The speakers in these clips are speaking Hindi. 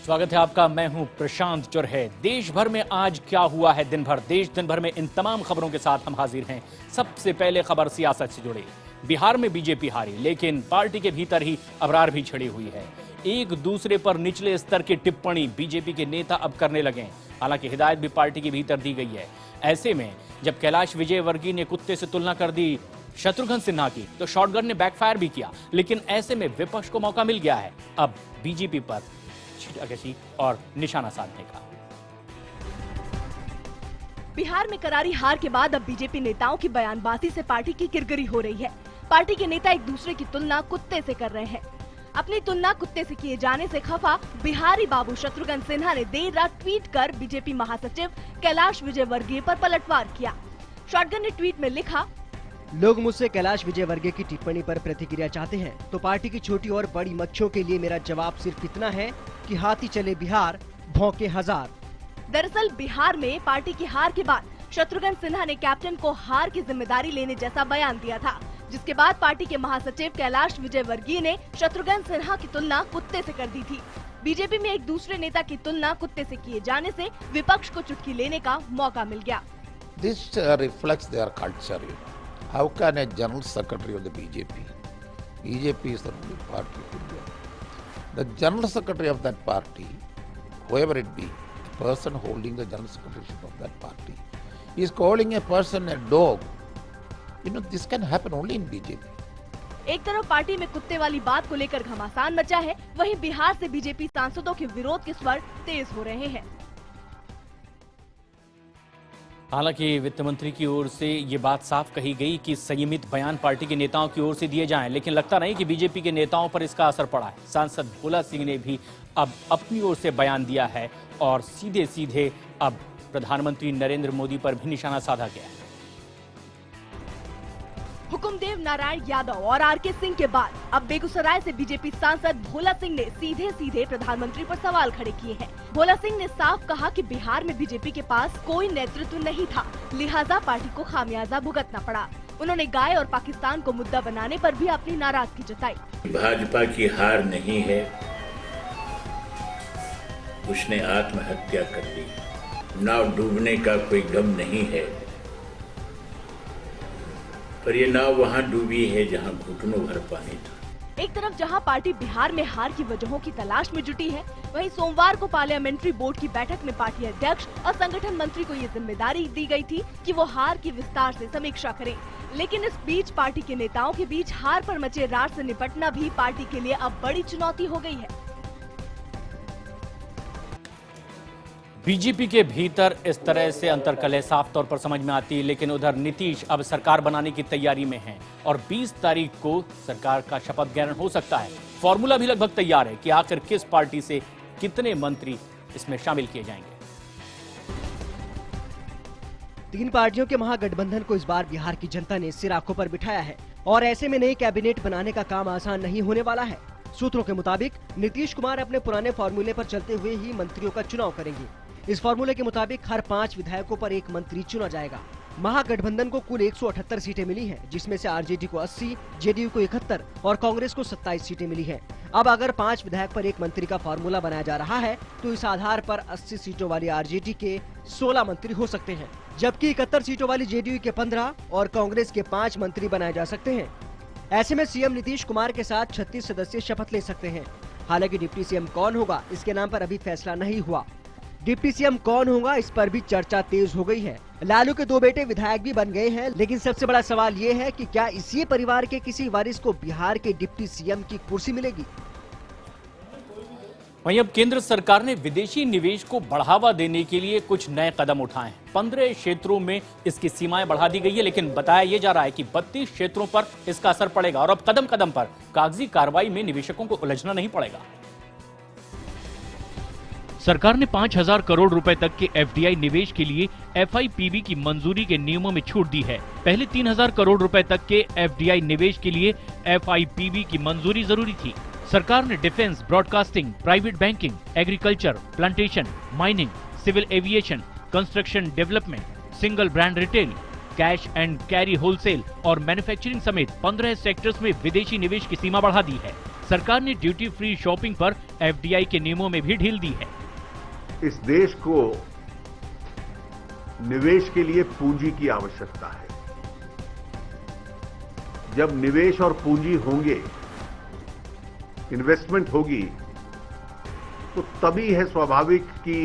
स्वागत है आपका। मैं हूं प्रशांत चुरहे। देश भर में आज क्या हुआ है दिन भर में इन तमाम खबरों के साथ हम हाजिर हैं। सबसे पहले खबर सियासत से जुड़ी। बिहार में बीजेपी हारी, लेकिन पार्टी के भीतर ही अबरार भी छिड़ी हुई है। एक दूसरे पर निचले स्तर की टिप्पणी बीजेपी के नेता अब करने लगे। हालांकि हिदायत भी पार्टी के भीतर दी गई है। ऐसे में जब कैलाश विजयवर्गीय ने कुत्ते से तुलना कर दी शत्रुघ्न सिन्हा की, तो शॉटगन ने बैकफायर भी किया। लेकिन ऐसे में विपक्ष को मौका मिल गया है अब बीजेपी पर छींटाकशी और निशाना साधने का। बिहार में करारी हार के बाद अब बीजेपी नेताओं की बयानबाजी से पार्टी की किरकिरी हो रही है। पार्टी के नेता एक दूसरे की तुलना कुत्ते से कर रहे हैं। अपनी तुलना कुत्ते से किए जाने से खफा बिहारी बाबू शत्रुघ्न सिन्हा ने देर रात ट्वीट कर बीजेपी महासचिव कैलाश विजयवर्गीय पर पलटवार किया। शॉटगन ने ट्वीट में लिखा, लोग मुझसे कैलाश विजयवर्गीय की टिप्पणी पर प्रतिक्रिया चाहते हैं, तो पार्टी की छोटी और बड़ी मच्छों के लिए मेरा जवाब सिर्फ इतना है कि हाथी चले बिहार, भौंके हजार। दरअसल बिहार में पार्टी की हार के बाद शत्रुघ्न सिन्हा ने कैप्टन को हार की जिम्मेदारी लेने जैसा बयान दिया था, जिसके बाद पार्टी के महासचिव कैलाश विजयवर्गीय ने शत्रुघ्न सिन्हा की तुलना कुत्ते से कर दी थी। बीजेपी में एक दूसरे नेता की तुलना कुत्ते से किए जाने से विपक्ष को चुटकी लेने का मौका मिल गया। This reflects their culture. How can a general secretary of the BJP is the ruling party of India, the general secretary of that party, whoever it be, the person holding the general secretaryship of that party, is calling a person a dog. This can happen only in BJP. एक तरफ पार्टी में कुत्ते वाली बात को लेकर घमासान मचा है, वहीं बिहार से बीजेपी सांसदों के विरोध के स्वर तेज हो रहे हैं। हालांकि वित्त मंत्री की ओर से ये बात साफ कही गई कि संयमित बयान पार्टी के नेताओं की ओर से दिए जाएं, लेकिन लगता नहीं कि बीजेपी के नेताओं पर इसका असर पड़ा है। सांसद भोला सिंह ने भी अब अपनी ओर से बयान दिया है और सीधे सीधे अब प्रधानमंत्री नरेंद्र मोदी पर भी निशाना साधा गया है। हुकुमदेव नारायण यादव और आरके सिंह के बाद अब बेगूसराय से बीजेपी सांसद भोला सिंह ने सीधे सीधे प्रधानमंत्री पर सवाल खड़े किए हैं। भोला सिंह ने साफ कहा कि बिहार में बीजेपी के पास कोई नेतृत्व नहीं था, लिहाजा पार्टी को खामियाजा भुगतना पड़ा। उन्होंने गाय और पाकिस्तान को मुद्दा बनाने पर भी अपनी नाराजगी जताई। भाजपा की हार नहीं है, उसने आत्महत्या कर ली। नाव डूबने का कोई गम नहीं है, पर ये नाव वहाँ डूबी है जहाँ घुटनों भर पानी था। एक तरफ जहां पार्टी बिहार में हार की वजहों की तलाश में जुटी है, वहीं सोमवार को पार्लियामेंट्री बोर्ड की बैठक में पार्टी अध्यक्ष और संगठन मंत्री को ये जिम्मेदारी दी गई थी कि वो हार की विस्तार से समीक्षा करें। लेकिन इस बीच पार्टी के नेताओं के बीच हार पर मचे रार से निपटना भी पार्टी के लिए अब बड़ी चुनौती हो गई है। बीजेपी के भीतर इस तरह से अंतर्कलह साफ तौर पर समझ में आती है, लेकिन उधर नीतीश अब सरकार बनाने की तैयारी में हैं और 20 तारीख को सरकार का शपथ ग्रहण हो सकता है। फॉर्मूला भी लगभग तैयार है कि आखिर किस पार्टी से कितने मंत्री इसमें शामिल किए जाएंगे। 3 पार्टियों के महागठबंधन को इस बार बिहार की जनता ने सिर आंखों पर बिठाया है और ऐसे में नई कैबिनेट बनाने का काम आसान नहीं होने वाला है। सूत्रों के मुताबिक नीतीश कुमार अपने पुराने फॉर्मूले पर चलते हुए ही मंत्रियों का चुनाव करेंगे। इस फॉर्मूले के मुताबिक हर 5 विधायकों पर एक मंत्री चुना जाएगा। महागठबंधन को कुल 178 सीटें मिली हैं, जिसमें से आरजेडी को 80, जेडीयू को 71 और कांग्रेस को 27 सीटें मिली हैं। अब अगर 5 विधायक पर एक मंत्री का फॉर्मूला बनाया जा रहा है, तो इस आधार पर 80 सीटों वाली आरजेडी के 16 मंत्री हो सकते हैं, जबकि 71 सीटों वाली जेडीयू के 15 और कांग्रेस के 5 मंत्री बनाए जा सकते हैं। ऐसे में सीएम नीतीश कुमार के साथ 36 सदस्य शपथ ले सकते हैं। हालांकि डिप्टी सीएम कौन होगा, इसके नाम पर अभी फैसला नहीं हुआ। डिप्टी सीएम कौन होगा, इस पर भी चर्चा तेज हो गई है। लालू के 2 बेटे विधायक भी बन गए हैं, लेकिन सबसे बड़ा सवाल ये है कि क्या इसी परिवार के किसी वारिस को बिहार के डिप्टी सीएम की कुर्सी मिलेगी। वहीं अब केंद्र सरकार ने विदेशी निवेश को बढ़ावा देने के लिए कुछ नए कदम उठाए हैं। 15 क्षेत्रों में इसकी सीमाएं बढ़ा दी गई है, लेकिन बताया यह जा रहा है कि 32 क्षेत्रों पर इसका असर पड़ेगा और अब कदम कदम पर कागजी कार्रवाई में निवेशकों को उलझना नहीं पड़ेगा। सरकार ने 5000 करोड़ रुपए तक के एफडीआई निवेश के लिए एफआईपीबी की मंजूरी के नियमों में छूट दी है। पहले 3000 करोड़ रुपए तक के एफडीआई निवेश के लिए एफआईपीबी की मंजूरी जरूरी थी। सरकार ने defence, broadcasting, private banking, agriculture, plantation, mining, civil aviation, construction development, single brand retail, cash and carry wholesale और मैन्युफैक्चरिंग समेत 15 सेक्टर्स में विदेशी निवेश की सीमा बढ़ा दी है। सरकार ने ड्यूटी फ्री शॉपिंग पर एफडीआई के नियमों में भी ढील दी है। इस देश को निवेश के लिए पूंजी की आवश्यकता है। जब निवेश और पूंजी होंगे, इन्वेस्टमेंट होगी, तो तभी है स्वाभाविक कि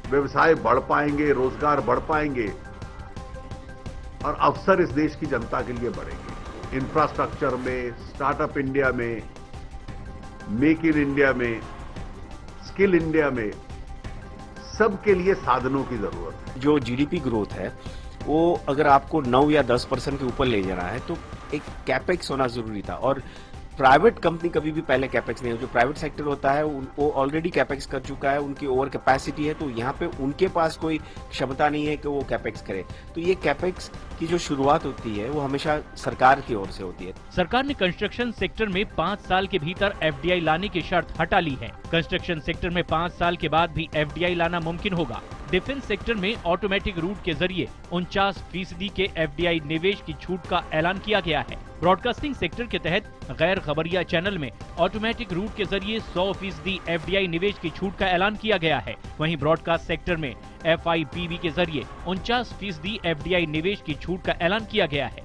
व्यवसाय बढ़ पाएंगे, रोजगार बढ़ पाएंगे और अवसर इस देश की जनता के लिए बढ़ेंगे। इंफ्रास्ट्रक्चर में, स्टार्टअप इंडिया में, मेक इन इंडिया में, स्किल इंडिया में, सबके लिए साधनों की जरूरत है। जो जीडीपी ग्रोथ है वो अगर आपको 9 या 10% के ऊपर ले जाना है तो एक कैपेक्स होना जरूरी था। और प्राइवेट कंपनी कभी भी पहले कैपेक्स नहीं हो, जो प्राइवेट सेक्टर होता है वो ऑलरेडी कैपेक्स कर चुका है, उनकी ओवर कैपेसिटी है, तो यहाँ पे उनके पास कोई क्षमता नहीं है कि वो कैपेक्स करे। तो ये कैपेक्स की जो शुरुआत होती है वो हमेशा सरकार की ओर से होती है। सरकार ने कंस्ट्रक्शन सेक्टर में 5 साल के भीतर एफडीआई लाने की शर्त हटा ली है। कंस्ट्रक्शन सेक्टर में 5 साल के बाद भी एफडीआई लाना मुमकिन होगा। डिफेंस सेक्टर में ऑटोमेटिक रूट के जरिए 49% के एफडीआई निवेश की छूट का ऐलान किया गया है। ब्रॉडकास्टिंग सेक्टर के तहत गैर खबरिया चैनल में ऑटोमेटिक रूट के जरिए 100% एफडीआई निवेश की छूट का ऐलान किया गया है। वहीं ब्रॉडकास्ट सेक्टर में एफआईपीबी के जरिए 49% एफडीआई निवेश की छूट का ऐलान किया गया है।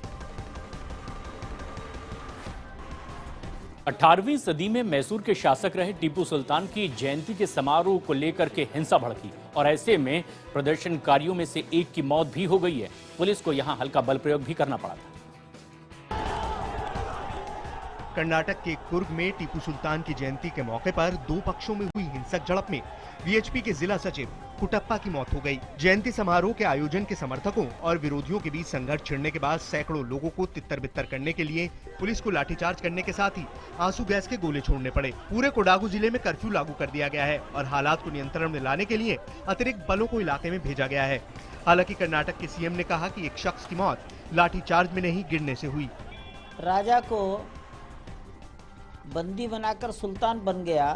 18वीं सदी में मैसूर के शासक रहे टीपू सुल्तान की जयंती के समारोह को लेकर के हिंसा भड़की और ऐसे में प्रदर्शनकारियों में से एक की मौत भी हो गई है। पुलिस को यहां हल्का बल प्रयोग भी करना पड़ा था। कर्नाटक के कुर्ग में टीपू सुल्तान की जयंती के मौके पर 2 पक्षों में हुई हिंसक झड़प में वीएचपी के जिला सचिव कुटप्पा की मौत हो गई। जयंती समारोह के आयोजन के समर्थकों और विरोधियों के बीच संघर्ष छिड़ने के बाद सैकड़ों लोगों को तितर-बितर करने के लिए पुलिस को लाठीचार्ज करने के साथ ही आंसू गैस के गोले छोड़ने पड़े। पूरे कोडागू जिले में कर्फ्यू लागू कर दिया गया है और हालात को नियंत्रण में लाने के लिए अतिरिक्त बलों को इलाके में भेजा गया है। हालांकि कर्नाटक के सीएम ने कहा कि एक शख्स की मौत लाठीचार्ज में नहीं, गिरने से हुई। राजा को बंदी बनाकर सुल्तान बन गया,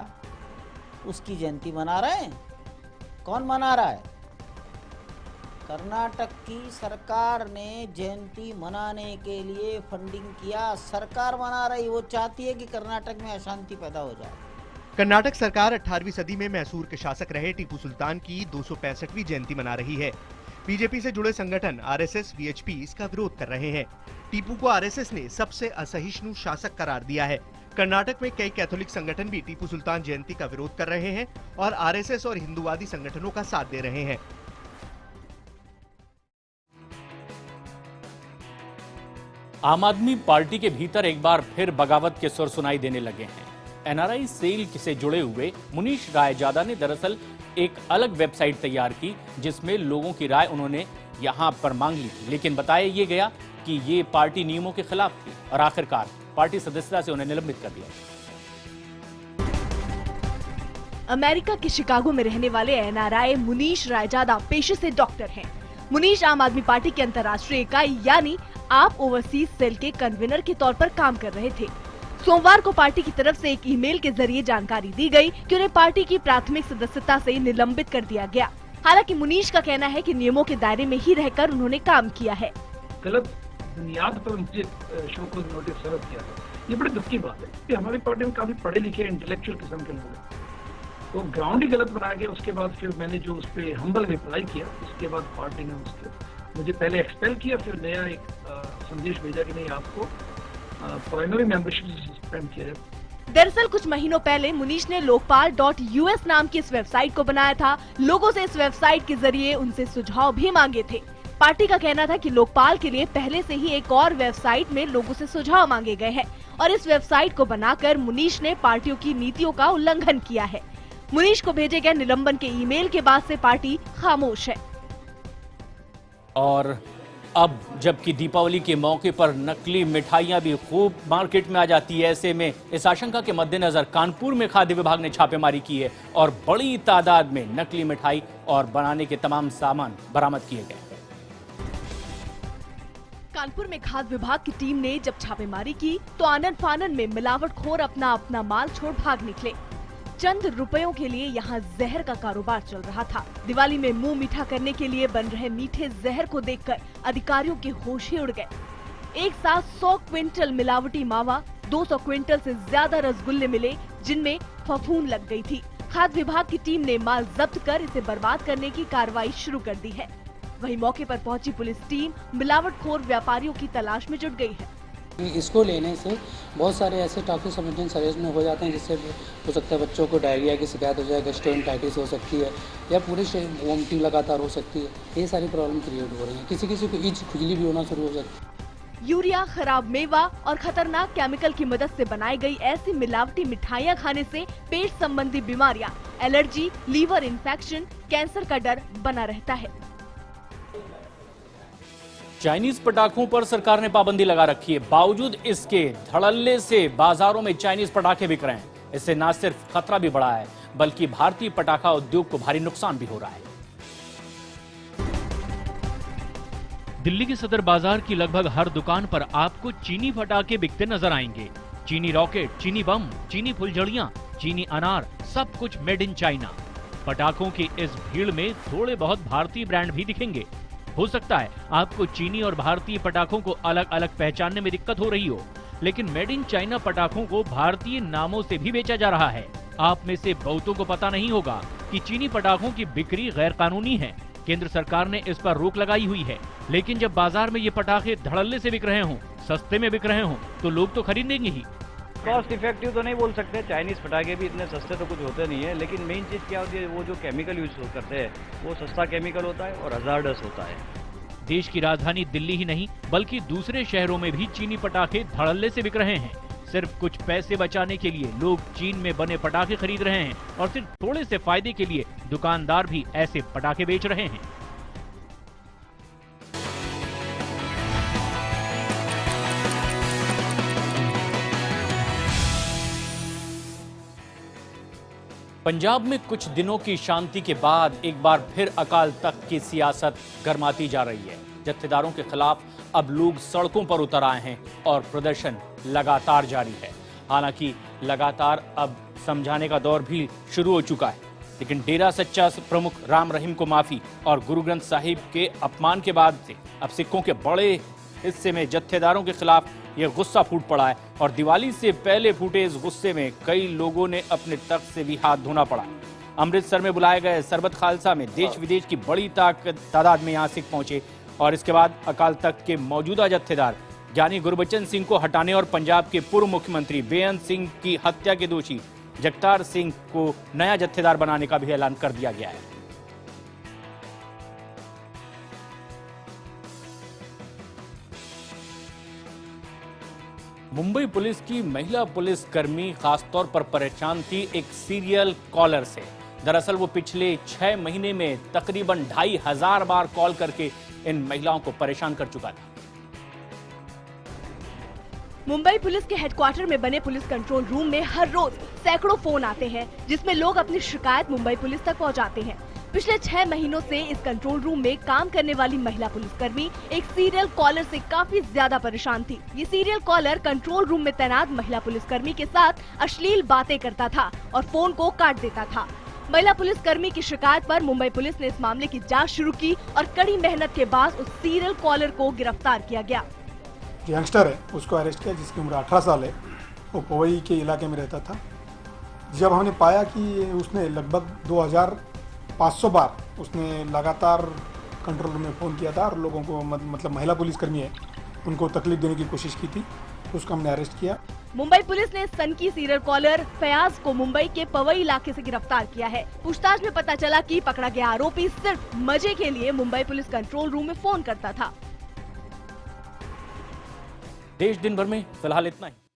उसकी जयंती मना रहे हैं। कौन मना रहा है? कर्नाटक की सरकार ने जयंती मनाने के लिए फंडिंग किया। सरकार मना रही, वो चाहती है कि कर्नाटक में अशांति पैदा हो जाए। कर्नाटक सरकार 18वीं सदी में मैसूर के शासक रहे टीपू सुल्तान की 265वीं जयंती मना रही है। बीजेपी से जुड़े संगठन आरएसएस, वीएचपी इसका विरोध कर रहे हैं। टीपू को आरएसएस ने सबसे असहिष्णु शासक करार दिया है। कर्नाटक में कई कैथोलिक संगठन भी टीपू सुल्तान जयंती का विरोध कर रहे हैं और आरएसएस और हिंदूवादी संगठनों का साथ दे रहे हैं। आम आदमी पार्टी के भीतर एक बार फिर बगावत के सुर सुनाई देने लगे हैं। एनआरआई सेल से जुड़े हुए मुनीश रायजादा ने दरअसल एक अलग वेबसाइट तैयार की जिसमें लोगों की राय उन्होंने यहां पर मांग ली थी, लेकिन बताया ये गया कि ये पार्टी नियमों के खिलाफ थी और आखिरकार पार्टी सदस्यता से उन्हें निलंबित कर दिया। अमेरिका के शिकागो में रहने वाले एनआरआई मुनीश रायजादा पेशे से डॉक्टर हैं। मुनीश आम आदमी पार्टी की अंतर्राष्ट्रीय इकाई यानी आप ओवरसीज सेल के कन्वीनर के तौर पर काम कर रहे थे। सोमवार को पार्टी की तरफ से एक ईमेल के जरिए जानकारी दी गई कि उन्हें पार्टी की प्राथमिक सदस्यता से निलंबित कर दिया गया। हालांकि मुनीश का कहना है कि नियमों के दायरे में ही रहकर उन्होंने काम किया है। गलत बुनियाद पर मुझे शो को नोटिस सर्व किया है, ये बड़ी दुख की बात है कि हमारी पार्टी में काफी पढ़े लिखे इंटेलेक्चुअल किस्म के लोग हैं, तो ग्राउंड ही गलत बनाया गया। उसके बाद फिर मैंने जो उस पर हम्बल रिप्लाई किया, उसके बाद पार्टी ने उसके मुझे पहले एक्सपेल किया, फिर नया एक संदेश भेजा कि नहीं, आपको प्राइमरी मेंबरशिप से सस्पेंड किया जाए। दरअसल कुछ महीनों पहले मुनीश ने lokpal.us नाम की इस वेबसाइट को बनाया था। लोगों से इस वेबसाइट के जरिए उनसे सुझाव भी मांगे थे। पार्टी का कहना था कि लोकपाल के लिए पहले से ही एक और वेबसाइट में लोगों से सुझाव मांगे गए हैं और इस वेबसाइट को बनाकर मुनीश ने पार्टियों की नीतियों का उल्लंघन किया है। मुनीश को भेजे गए निलंबन के ईमेल के बाद से पार्टी खामोश है। और अब जबकि दीपावली के मौके पर नकली मिठाइयां भी खूब मार्केट में आ जाती है, ऐसे में इस आशंका के मद्देनजर कानपुर में खाद्य विभाग ने छापेमारी की है और बड़ी तादाद में नकली मिठाई और बनाने के तमाम सामान बरामद किए गए। कानपुर में खाद्य विभाग की टीम ने जब छापेमारी की तो आनन फानन में मिलावटखोर अपना माल छोड़ भाग निकले। चंद रुपयों के लिए यहाँ जहर का कारोबार चल रहा था। दिवाली में मुंह मीठा करने के लिए बन रहे मीठे जहर को देखकर अधिकारियों के होश ही उड़ गए। एक साथ 100 क्विंटल मिलावटी मावा, 200 क्विंटल से ज्यादा रसगुल्ले मिले, जिनमें फफूंद लग गई थी। खाद्य विभाग की टीम ने माल जब्त कर इसे बर्बाद करने की कार्रवाई शुरू कर दी है। वहीं मौके पर पहुंची पुलिस टीम मिलावटखोर व्यापारियों की तलाश में जुट गई है। इसको लेने से बहुत सारे ऐसे टॉक्सिक सब्सटेंस शरीर में हो जाते हैं, जिससे हो सकता है बच्चों को डायरिया की शिकायत हो जाए, गैस्ट्रोएंटाइटिस हो सकती है, या पूरे वोमिटिंग लगातार हो सकती है। ये सारी प्रॉब्लम क्रिएट हो रही है। किसी किसी को इच खुजली भी होना शुरू हो सकती है। यूरिया, खराब मेवा और खतरनाक केमिकल की मदद से बनाई गई ऐसी मिलावटी मिठाइयां खाने से पेट संबंधी बीमारियां, एलर्जी, लीवर इन्फेक्शन, कैंसर का डर बना रहता है। चाइनीज पटाखों पर सरकार ने पाबंदी लगा रखी है। बावजूद इसके धड़ल्ले से बाजारों में चाइनीज पटाखे बिक रहे हैं। इससे न सिर्फ खतरा भी बढ़ा है, बल्कि भारतीय पटाखा उद्योग को भारी नुकसान भी हो रहा है। दिल्ली के सदर बाजार की लगभग हर दुकान पर आपको चीनी पटाखे बिकते नजर आएंगे। चीनी रॉकेट, चीनी बम, चीनी फुलझड़ियां, चीनी अनार, सब कुछ मेड इन चाइना। पटाखों की इस भीड़ में थोड़े बहुत भारतीय ब्रांड भी दिखेंगे। हो सकता है आपको चीनी और भारतीय पटाखों को अलग अलग पहचानने में दिक्कत हो रही हो, लेकिन मेड इन चाइना पटाखों को भारतीय नामों से भी बेचा जा रहा है। आप में से बहुतों को पता नहीं होगा कि चीनी पटाखों की बिक्री गैर कानूनी है। केंद्र सरकार ने इस पर रोक लगाई हुई है, लेकिन जब बाजार में ये पटाखे धड़ल्ले से बिक रहे हों, सस्ते में बिक रहे हों, तो लोग तो खरीदेंगे ही। कॉस्ट इफेक्टिव तो नहीं बोल सकते, चाइनीज पटाखे भी इतने सस्ते तो कुछ होते नहीं है, लेकिन मेन चीज क्या होती है, वो जो केमिकल यूज करते हैं वो सस्ता केमिकल होता है और हजार्डस होता है। देश की राजधानी दिल्ली ही नहीं, बल्कि दूसरे शहरों में भी चीनी पटाखे धड़ल्ले से बिक रहे हैं। सिर्फ कुछ पैसे बचाने के लिए लोग चीन में बने पटाखे खरीद रहे हैं, और सिर्फ थोड़े से फायदे के लिए दुकानदार भी ऐसे पटाखे बेच रहे हैं। पंजाब में कुछ दिनों की शांति के बाद एक बार फिर अकाल तख्त की सियासत गर्माती जा रही है। जत्थेदारों के खिलाफ अब लोग सड़कों पर उतर आए हैं और प्रदर्शन लगातार जारी है। हालांकि लगातार अब समझाने का दौर भी शुरू हो चुका है, लेकिन डेरा सच्चा प्रमुख राम रहीम को माफी और गुरु ग्रंथ साहिब के अपमान के बाद से अब सिखों के बड़े हिस्से में जत्थेदारों के खिलाफ यह गुस्सा फूट पड़ा है, और दिवाली से पहले फूटे इस गुस्से में कई लोगों ने अपने तख्त से भी हाथ धोना पड़ा। अमृतसर में बुलाए गए सरबत खालसा में देश विदेश की बड़ी तादाद में यहाँ सिख पहुंचे, और इसके बाद अकाल तख्त के मौजूदा जत्थेदार ज्ञानी गुरबचन सिंह को हटाने और पंजाब के पूर्व मुख्यमंत्री बेअंत सिंह की हत्या के दोषी जगतार सिंह को नया जत्थेदार बनाने का भी ऐलान कर दिया गया है। मुंबई पुलिस की महिला पुलिस कर्मी खासतौर पर परेशान थी एक सीरियल कॉलर से। दरअसल वो पिछले 6 महीने में तकरीबन 2500 बार कॉल करके इन महिलाओं को परेशान कर चुका था। मुंबई पुलिस के हेडक्वार्टर में बने पुलिस कंट्रोल रूम में हर रोज सैकड़ों फोन आते हैं, जिसमें लोग अपनी शिकायत मुंबई पुलिस तक पहुंचाते हैं। पिछले 6 महीनों से इस कंट्रोल रूम में काम करने वाली महिला पुलिसकर्मी एक सीरियल कॉलर से काफी ज्यादा परेशान थी। ये सीरियल कॉलर कंट्रोल रूम में तैनात महिला पुलिसकर्मी के साथ अश्लील बातें करता था और फोन को काट देता था। महिला पुलिसकर्मी की शिकायत पर मुंबई पुलिस ने इस मामले की जांच शुरू की और कड़ी मेहनत के बाद उस सीरियल कॉलर को गिरफ्तार किया गया। यंगस्टर है, उसको अरेस्ट किया, जिसकी उम्र 18 साल है। वो पवई के इलाके में रहता था। जब हमने पाया कि उसने लगभग 2500 बार उसने लगातार कंट्रोल रूम में फ़ोन किया था और लोगों को मतलब महिला पुलिसकर्मी है उनको तकलीफ देने की कोशिश की थी, उसको हमने अरेस्ट किया। मुंबई पुलिस ने सनकी सीरियल कॉलर फयाज को मुंबई के पवई इलाके से गिरफ्तार किया है। पूछताछ में पता चला कि पकड़ा गया आरोपी सिर्फ मजे के लिए मुंबई पुलिस कंट्रोल रूम में फोन करता था। देश दिन भर में फिलहाल इतना ही।